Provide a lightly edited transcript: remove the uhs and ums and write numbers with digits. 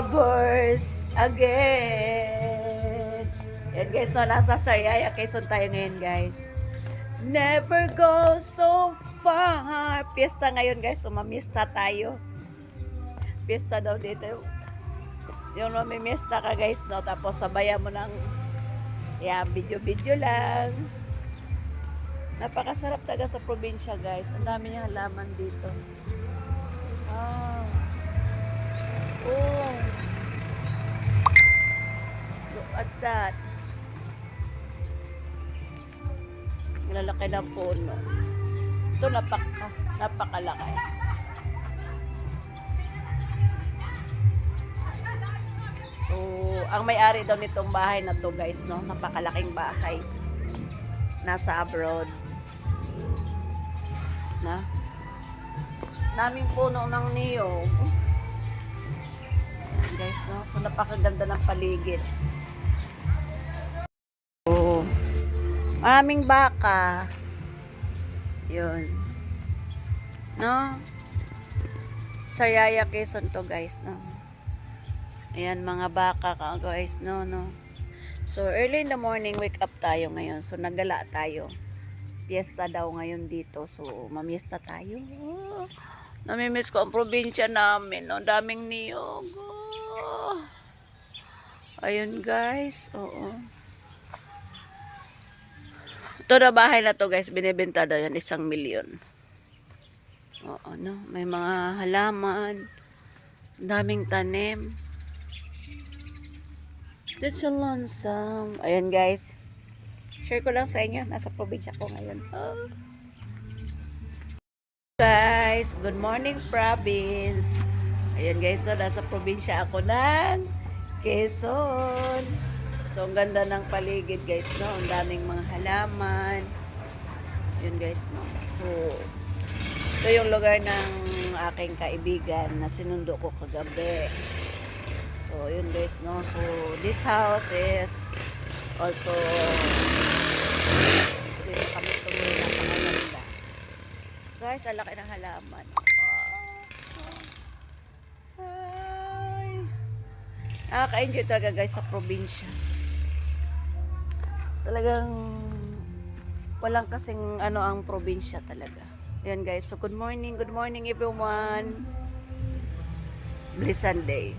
lovers again. Yan guys, so nasa Sariaya, Quezon tayo ngayon guys. Never go so far. Piyesta ngayon guys, so mamista tayo. Piyesta daw dito. Yung mamimiesta ka guys, no? Tapos sabayan mo ng video-video lang. Napakasarap talaga sa probinsya guys. Ang dami niyang halaman dito. Oh. Look at that. Lalaki ng puno. Ito napakalaki. So, ang may-ari daw nitong bahay na to guys, no? Napakalaking bahay. Nasa abroad. Na? Naming puno ng niyog. Ayan guys, no? So, napakaganda ng paligid. So, maraming baka. Yun. No? Sariaya, Quezon to guys, no? Ayan, mga baka ka guys, no? So, early in the morning, wake up tayo ngayon. So, nagala tayo. Fiesta daw ngayon dito. So, mamiesta tayo. Oh, namimiss ko ang probinsya namin. No? Daming niyog. Oh. Ayun guys. Oo. Ito na bahay na to guys. Binibenta daw yan. 1,000,000. Oo, no? May mga halaman. Daming tanim. That's so lonesome. Ayan guys. Share ko lang sa inyo. Nasa probinsya ko ngayon. Oh. Guys, good morning province. Ayan guys, so nasa probinsya ako ng Quezon. So ang ganda ng paligid guys, no? Ang daming mga halaman. Yun guys, no? So ito yung lugar ng aking kaibigan na sinundo ko kagabi. So, yun guys, no? So, this house is also dito kami tumira sa maganda. Guys, ang laki ng halaman. Ay. Nakaka-enjoy talaga guys sa probinsya. Talagang walang kasing ang probinsya talaga. Ayan guys, so good morning everyone. Blessed Sunday.